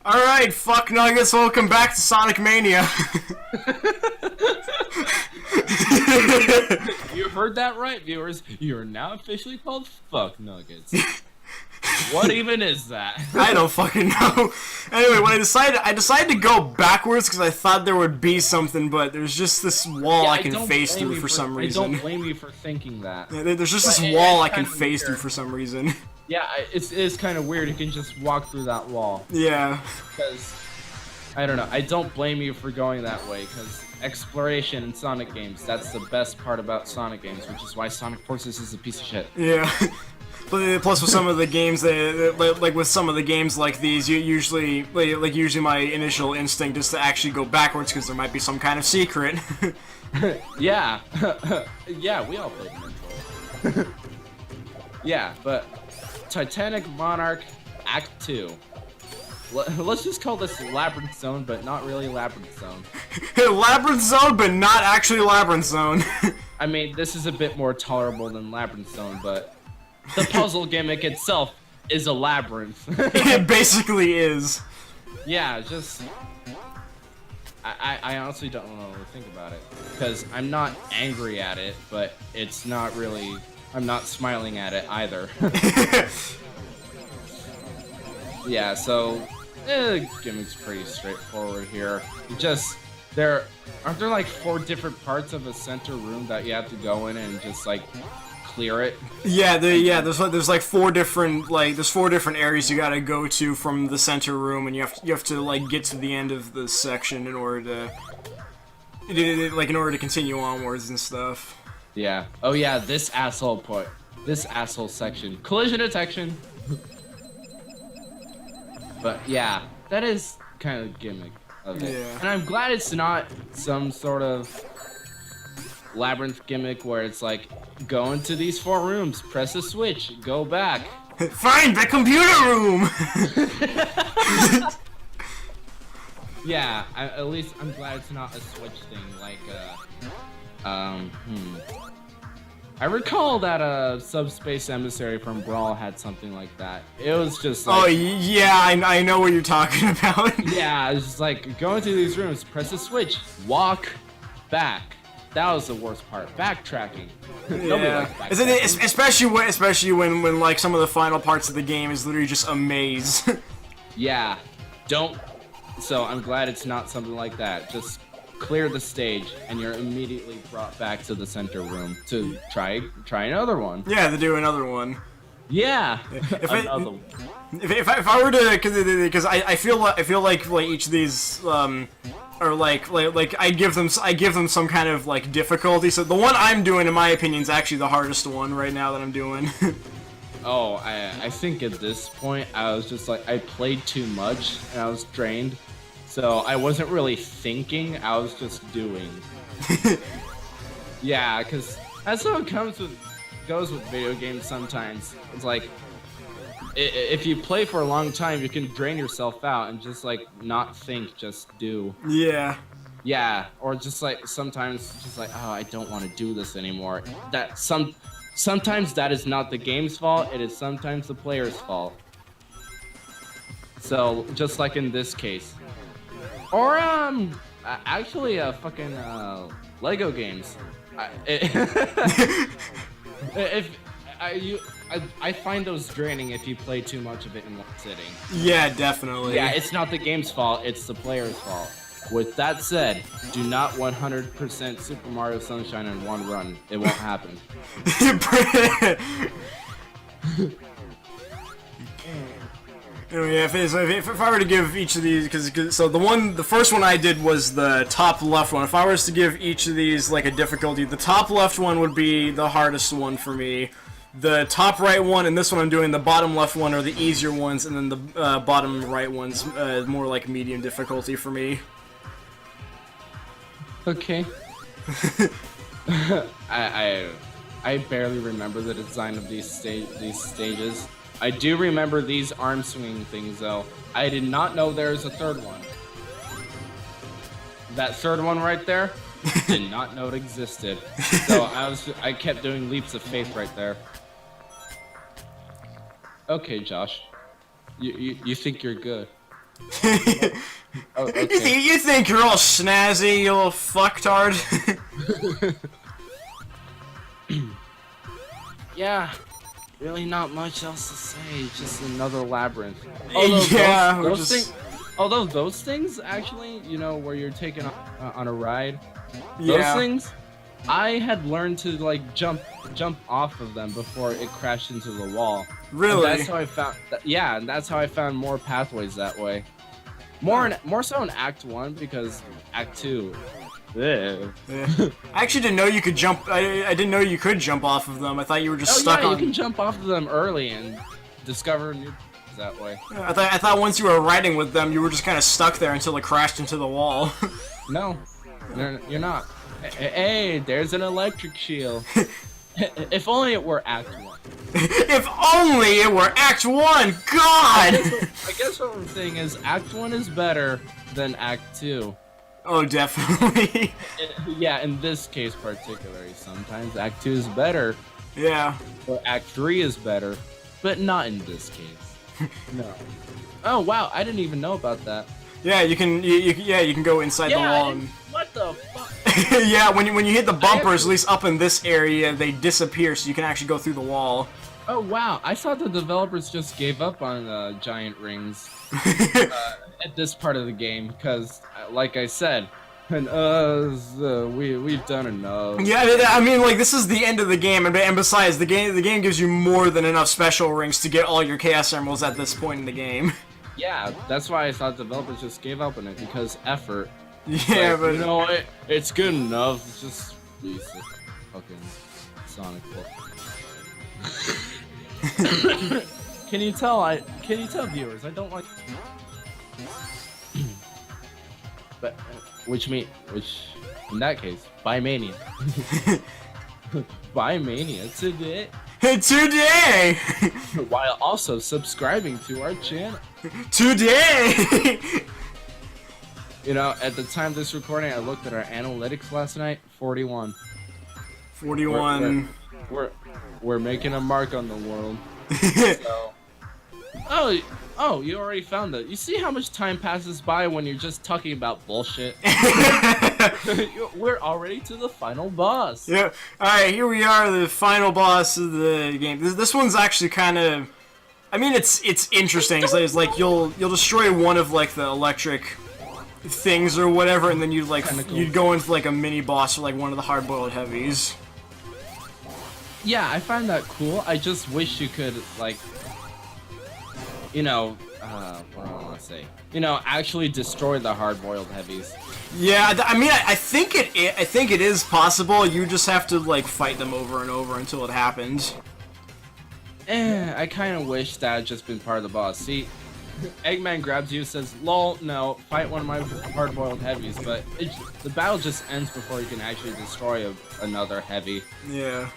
Alright, fuck nuggets, welcome back to Sonic Mania. You heard that right, viewers. You are now officially called Fuck Nuggets. What even is that? I don't fucking know. Anyway, when I decided to go backwards because I thought there would be something, but there's just this wall I can face through for some reason. I don't blame you for thinking that. Yeah, there's just this wall I can face through for some reason. Yeah, it's kind of weird. You can just walk through that wall. Yeah. Because, I don't know. I don't blame you for going that way, because exploration in Sonic games, that's the best part about Sonic games, which is why Sonic Forces is a piece of shit. Yeah. Plus, with some of the games, like with some of the games like these, usually my initial instinct is to actually go backwards because there might be some kind of secret. Yeah. Yeah, we all played Mentor. Yeah, but Titanic Monarch Act 2. Let's just call this Labyrinth Zone, but not really Labyrinth Zone. Labyrinth Zone, but not actually Labyrinth Zone. I mean, this is a bit more tolerable than Labyrinth Zone, but the puzzle gimmick itself is a labyrinth. It basically is. Yeah, just... I honestly don't know what to think about it. Because I'm not angry at it, but it's not really... I'm not smiling at it either. Yeah, so... the gimmick's pretty straightforward here. Just... Aren't there like 4 different parts of a center room that you have to go in and just like... clear it? Yeah, there's like 4 different areas you gotta go to from the center room, and you have to like get to the end of the section in order to continue onwards and stuff. Yeah. Oh yeah, this asshole section, collision detection. But yeah, that is kind of the gimmick of it. Yeah. And I'm glad it's not some sort of labyrinth gimmick where it's like, go into these 4 rooms, press a switch, go back. Find the computer room! Yeah, at least I'm glad it's not a switch thing, like, I recall that, Subspace Emissary from Brawl had something like that. It was just like... Oh, yeah, I know what you're talking about. Yeah, it's just like, go into these rooms, press a switch, walk back. That was the worst part. Backtracking. Nobody likes backtracking. Especially when like some of the final parts of the game is literally just a maze. Yeah. So I'm glad it's not something like that. Just clear the stage and you're immediately brought back to the center room to try another one. Yeah, to do another one. Yeah. If I were to, because I feel like each of these or like I give them some kind of like difficulty. So the one I'm doing, in my opinion, is actually the hardest one right now that I'm doing. Oh, I think at this point I was just like, I played too much and I was drained, so I wasn't really thinking. I was just doing. Yeah, because that's how it goes with video games sometimes. It's like, if you play for a long time, you can drain yourself out and just like not think, just do. Yeah. Yeah, or just like sometimes just like, oh, I don't want to do this anymore. Sometimes that is not the game's fault, it is sometimes the player's fault. So just like in this case. Or actually fucking Lego games. I find those draining if you play too much of it in one sitting. Yeah, definitely. Yeah, it's not the game's fault, it's the player's fault. With that said, do not 100% Super Mario Sunshine in one run. It won't happen. Anyway, if I were to give each of these, so the first one I did was the top left one. If I was to give each of these like a difficulty, the top left one would be the hardest one for me. The top right one and this one I'm doing, the bottom left one, are the easier ones, and then the bottom right one's more like medium difficulty for me. Okay. I barely remember the design of these stages. I do remember these arm swinging things though. I did not know there was a third one. That third one right there, did not know it existed. So I kept doing leaps of faith right there. Okay, Josh. You think you're good. Oh, okay. You think you're all snazzy, you little fucktard? Yeah, really not much else to say. Just another labyrinth. Yeah, Although those things actually, you know, where you're taken on a ride, yeah. those things, I had learned to like jump off of them before it crashed into the wall. Really? And that's how I found. Yeah, and that's how I found more pathways that way. More so in Act 1 because Act 2. Yeah. I actually didn't know you could jump. I didn't know you could jump off of them. I thought you were just stuck on. You can jump off of them early and discover new things that way. I thought once you were riding with them, you were just kind of stuck there until it crashed into the wall. No, you're not. Hey, there's an electric shield. If only it were Act 1. If only it were Act 1! God! I guess what I'm saying is Act 1 is better than Act 2. Oh, definitely. Yeah, in this case particularly. Sometimes Act 2 is better. Yeah. Or Act 3 is better. But not in this case. No. Oh, wow, I didn't even know about that. Yeah, you can go inside the wall. What the fuck? Yeah, when you hit the bumpers, at least up in this area, they disappear, so you can actually go through the wall. Oh wow, I thought the developers just gave up on giant rings at this part of the game because, like I said, and we've done enough. Yeah, I mean, like this is the end of the game, and besides, the game gives you more than enough special rings to get all your Chaos Emeralds at this point in the game. Yeah, that's why I thought developers just gave up on it because effort. Yeah, like, but you know what? It's good enough. It's just release it. Fucking Sonic 4. Can you tell viewers I don't like but which in that case buy Mania. Buy Mania today. Today! While also subscribing to our channel. Today! You know, at the time of this recording, I looked at our analytics last night. 41. 41. We're making a mark on the world. So. Oh, you already found that. You see how much time passes by when you're just talking about bullshit? We're already to the final boss. Yeah. Alright, here we are, the final boss of the game. This one's actually kind of... I mean, it's interesting. It's like you'll destroy one of like the electric things or whatever, and then you'd go into like a mini boss or like one of the hard-boiled heavies. Yeah, I find that cool. I just wish you could like, you know, what do I want to say? You know, actually destroy the hard-boiled heavies. Yeah, I mean, I think it is possible. You just have to like fight them over and over until it happens. I kind of wish that had just been part of the boss. See, Eggman grabs you, says, "Lol, no, fight one of my hard-boiled heavies," but the battle just ends before you can actually destroy another heavy. Yeah.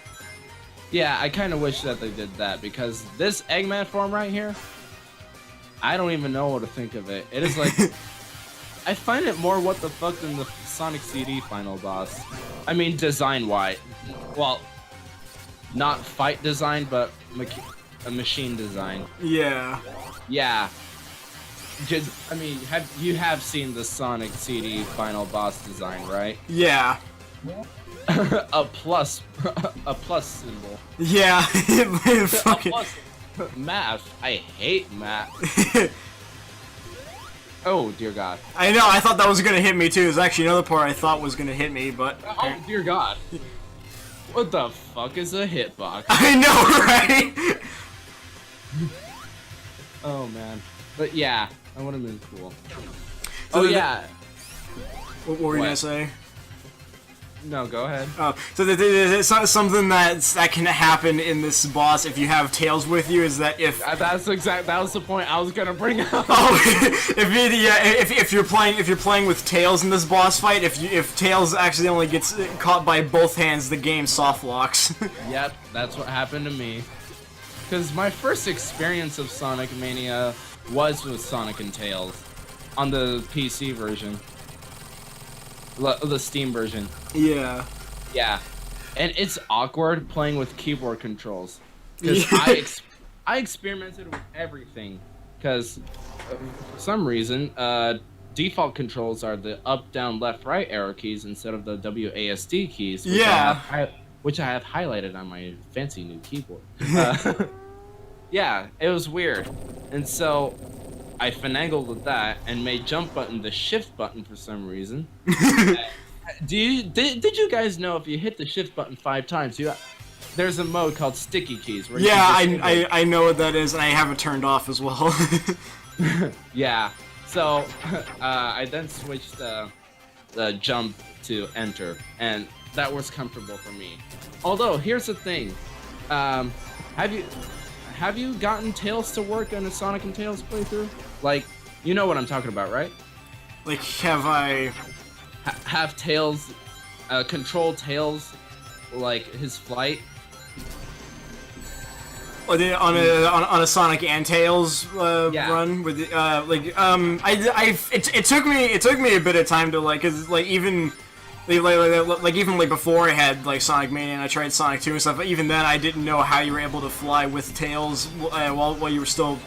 Yeah, I kind of wish that they did that, because this Eggman form right here, I don't even know what to think of it. It is like... I find it more what the fuck than the Sonic CD final boss. I mean, design-wise. Well, not fight design, but a machine design. Yeah. Yeah. I mean, you have seen the Sonic CD final boss design, right? Yeah. a plus symbol. Yeah. Fucking... Math. I hate math. Oh dear God. I know. I thought that was gonna hit me too. There's actually another part I thought was gonna hit me, but. Oh dear God. What the fuck is a hitbox? I know, right? Oh man. But yeah, that would have been cool. So oh yeah. What were you gonna say? No, go ahead. So there's something that can happen in this boss if you have Tails with you is that if that was the point I was gonna bring up. Oh, if you're playing with Tails in this boss fight, if Tails accidentally gets caught by both hands, the game soft locks. Yep, that's what happened to me. Because my first experience of Sonic Mania was with Sonic and Tails on the PC version. The Steam version. Yeah. Yeah. And it's awkward playing with keyboard controls. Because I experimented with everything. Because for some reason, default controls are the up, down, left, right arrow keys instead of the WASD keys. Which I have highlighted on my fancy new keyboard. Yeah, it was weird. And so I finagled with that and made jump button the shift button for some reason. Did you guys know if you hit the shift button 5 times, there's a mode called sticky keys. Where I know what that is, and I have it turned off as well. Yeah. So I then switched the jump to enter, and that was comfortable for me. Although here's the thing, have you gotten Tails to work in a Sonic and Tails playthrough? Like, you know what I'm talking about, right? Like, have I... have Tails, control Tails, like his flight? On a Sonic and Tails run with it took me a bit of time to like, cause like even before I had like Sonic Mania and I tried Sonic 2 and stuff, even then I didn't know how you were able to fly with Tails while you were still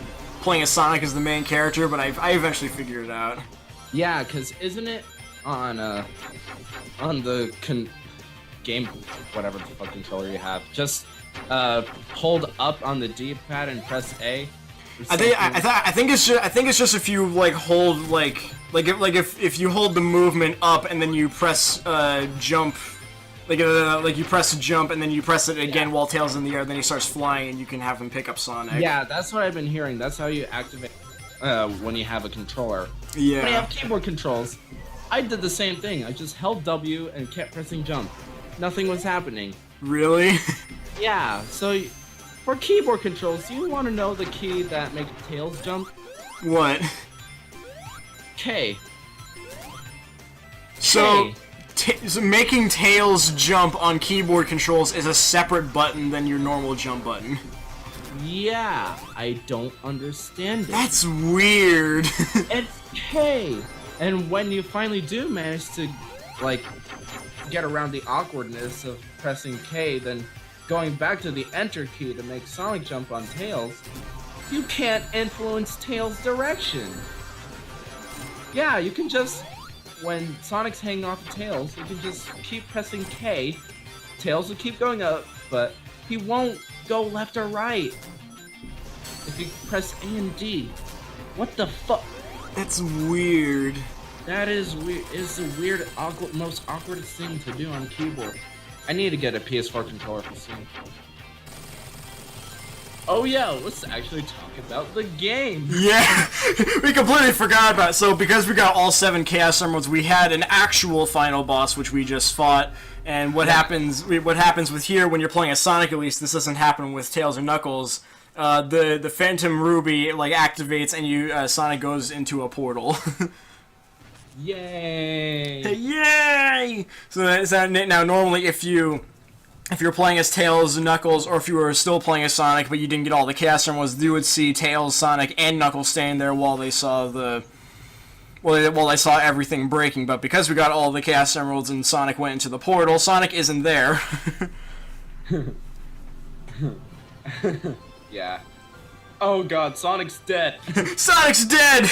playing as Sonic as the main character, but I eventually figured it out. Yeah, cause isn't it on the game, whatever the fuck controller you have, just hold up on the D-pad and press A. I think it's just if you like hold if you hold the movement up and then you press jump, like you press jump and then you press it again while Tails in the air, then he starts flying and you can have him pick up Sonic. Yeah, that's what I've been hearing. That's how you activate when you have a controller. Yeah. When you have keyboard controls, I did the same thing. I just held W and kept pressing jump. Nothing was happening. Really? Yeah, so for keyboard controls, do you want to know the key that makes Tails jump? What? K. So, so making Tails jump on keyboard controls is a separate button than your normal jump button. Yeah, I don't understand it. That's weird. It's K. And when you finally do manage to, like, get around the awkwardness of pressing K, then going back to the enter key to make Sonic jump on Tails, you can't influence Tails' direction. Yeah, you can just, when Sonic's hanging off of Tails, you can just keep pressing K, Tails will keep going up, but he won't go left or right. If you press A and D, what the fuck? That's weird. That is weird. It's the weird, most awkwardest thing to do on a keyboard. I need to get a PS4 controller for soon. Oh yeah, let's actually talk about the game. Yeah, we completely forgot about it. So because we got all 7 Chaos Emeralds, we had an actual final boss which we just fought. And what happens with here when you're playing as Sonic, at least this doesn't happen with Tails or Knuckles. The Phantom Ruby like activates and Sonic goes into a portal. Yay! Yay! So now normally if you're playing as Tails, Knuckles, or if you were still playing as Sonic but you didn't get all the Chaos Emeralds, you would see Tails, Sonic, and Knuckles standing there while they saw everything breaking. But because we got all the Chaos Emeralds and Sonic went into the portal, Sonic isn't there. Yeah. Oh god, Sonic's dead. Sonic's dead!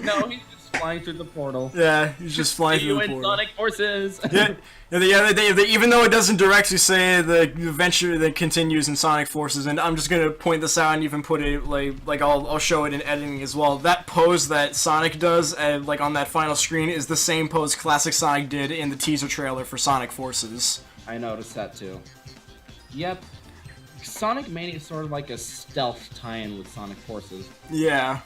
No, he's just flying through the portal. Yeah, he's just flying through the portal. Sonic Forces! Yeah, even though it doesn't directly say the adventure that continues in Sonic Forces, and I'm just gonna point this out and even put it like I'll show it in editing as well. That pose that Sonic does, like on that final screen, is the same pose Classic Sonic did in the teaser trailer for Sonic Forces. I noticed that too. Yep. Sonic Mania is sort of like a stealth tie-in with Sonic Forces. Yeah.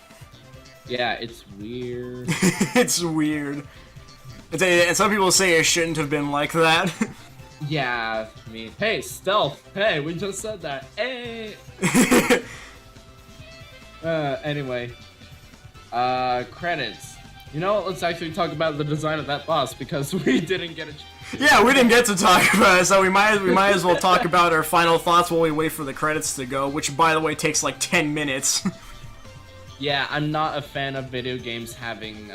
Yeah, it's weird. It's weird. And some people say it shouldn't have been like that. Yeah, I mean, hey, stealth. Hey, we just said that. Hey. Anyway. Credits. You know what? Let's actually talk about the design of that boss because we didn't get a. Yeah, we didn't get to talk about it, so we might as well talk about our final thoughts while we wait for the credits to go, which, by the way, takes like 10 minutes. Yeah, I'm not a fan of video games having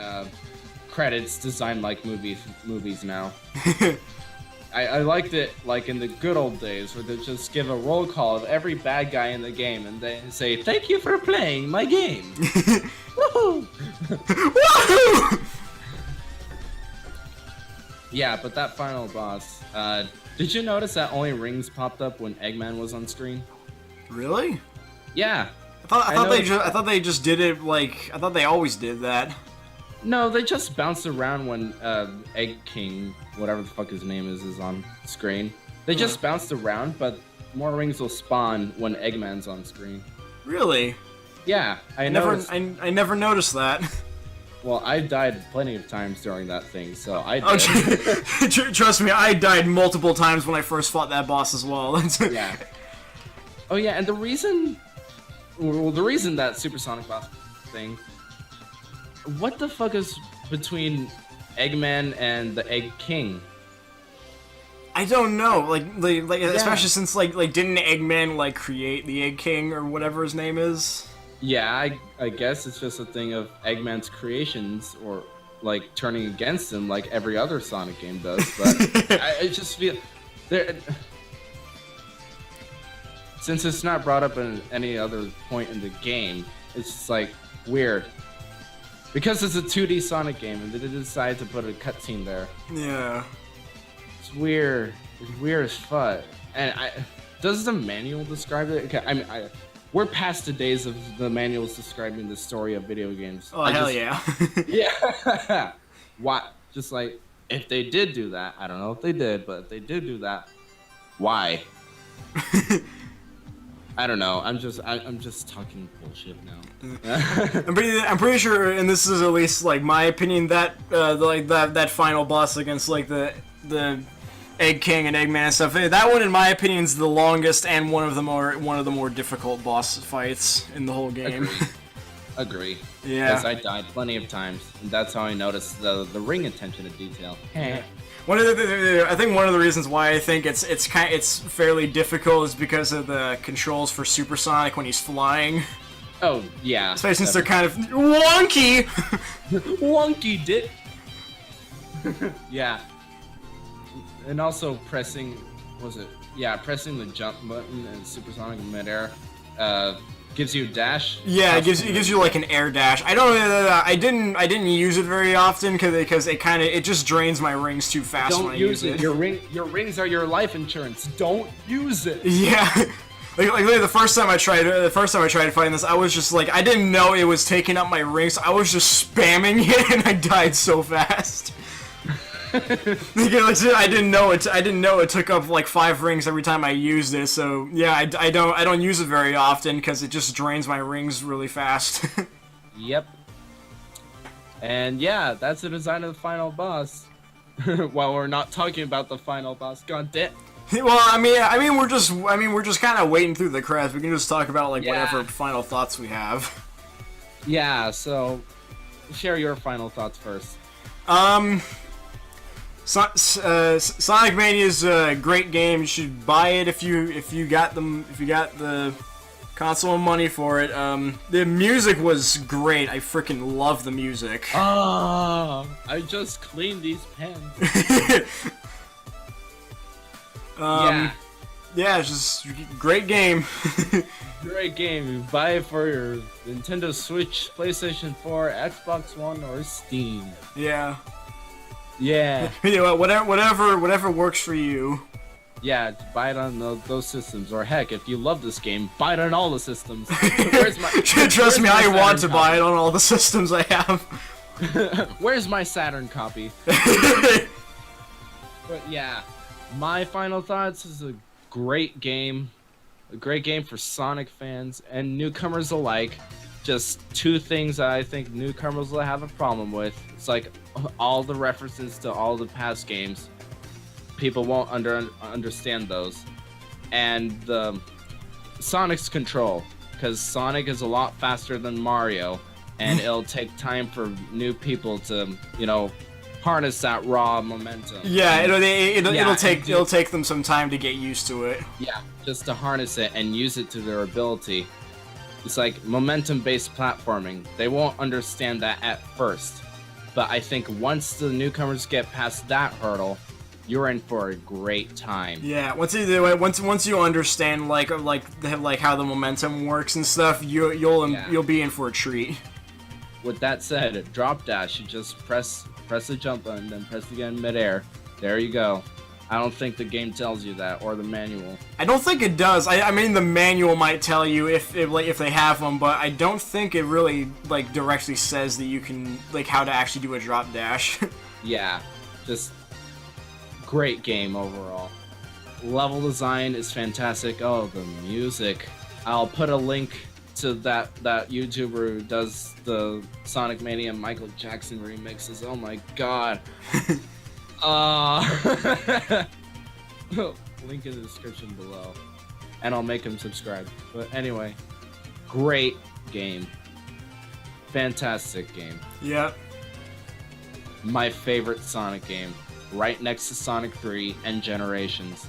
credits designed like movies now. I liked it like in the good old days where they just give a roll call of every bad guy in the game and they say, "Thank you for playing my game." Woohoo! Woohoo! Yeah, but that final boss, did you notice that only rings popped up when Eggman was on screen? Really? Yeah. I thought they just did it like I thought they always did that. No, they just bounced around when Egg King, whatever the fuck his name is on screen. They just bounced around, but more rings will spawn when Eggman's on screen. Really? Yeah, I never noticed that. Well, I died plenty of times during that thing, so I did. Oh, trust me, I died multiple times when I first fought that boss as well. Yeah. Oh yeah, and the reason that Supersonic boss thing, what the fuck is between Eggman and the Egg King? I don't know, like especially since like didn't Eggman like create the Egg King or whatever his name is? Yeah, I guess it's just a thing of Eggman's creations or like turning against him like every other Sonic game does, but I just feel there. Since it's not brought up in any other point in the game, it's just like weird. Because it's a 2D Sonic game and they decided to put a cutscene there. Yeah. It's weird. It's weird as fuck. And does the manual describe it? Okay, I mean, we're past the days of the manuals describing the story of video games. Oh, hell yeah. Yeah. What? Just like, if they did do that, I don't know if they did, but if they did do that, why? I don't know. I'm just talking bullshit now. I'm pretty sure, and this is at least like my opinion, that that final boss against like the Egg King and Eggman and stuff. That one, in my opinion, is the longest and one of the more difficult boss fights in the whole game. Agree. Yeah. Because I died plenty of times, and that's how I noticed the ring attention to detail. I think one of the reasons why I think it's fairly difficult is because of the controls for Supersonic when he's flying. Oh yeah. Especially since they're kind of wonky. Wonky dick. Yeah. And also pressing the jump button in Supersonic in midair gives you a dash. Yeah, it gives you like an air dash. I didn't use it very often because it just drains my rings too fast when I use it. Your rings are your life insurance. Don't use it. Yeah. Like the first time I tried fighting this, I was just like, I didn't know it was taking up my rings. I was just spamming it and I died so fast. I didn't know it took up like 5 rings every time I used it. So yeah, I don't use it very often because it just drains my rings really fast. Yep. And yeah, that's the design of the final boss. While we're not talking about the final boss, god damn. Well, I mean, we're just kind of waiting through the credits. We can just talk about like whatever final thoughts we have. Yeah. So, share your final thoughts first. Sonic Mania is a great game. You should buy it if you got the console and money for it. The music was great. I freaking love the music. Ah, I just cleaned these pens. Yeah, it's just great game. Great game. You buy it for your Nintendo Switch, PlayStation 4, Xbox One, or Steam. Yeah. Yeah. You know, whatever works for you. Yeah, buy it on those systems, or heck, if you love this game, buy it on all the systems. Trust me, I want to buy it on all the systems I have. Where's my Saturn copy? But yeah, my final thoughts is a great game for Sonic fans and newcomers alike. Just 2 things that I think newcomers will have a problem with. It's like all the references to all the past games. People won't understand those. And the Sonic's control, because Sonic is a lot faster than Mario, and it'll take time for new people to, harness that raw momentum. Yeah, it'll take them some time to get used to it. Yeah, just to harness it and use it to their ability. It's like momentum-based platforming. They won't understand that at first. But I think once the newcomers get past that hurdle, you're in for a great time. Yeah, once you understand like how the momentum works and stuff, you'll be in for a treat. with that said, drop dash, you just press the jump button, then press it again midair. There you go. I don't think the game tells you that, or the manual. I don't think it does. I mean, the manual might tell you if they have them, but I don't think it really like directly says that you can like how to actually do a drop dash. Yeah, just great game overall. Level design is fantastic. Oh, the music. I'll put a link to that YouTuber who does the Sonic Mania Michael Jackson remixes. Oh my god. Link in the description below. And I'll make him subscribe. But anyway, great game. Fantastic game. Yep. My favorite Sonic game. Right next to Sonic 3 and Generations.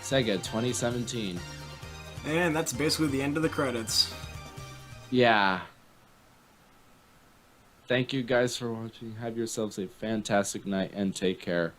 Sega 2017. And that's basically the end of the credits. Yeah. Thank you guys for watching. Have yourselves a fantastic night and take care.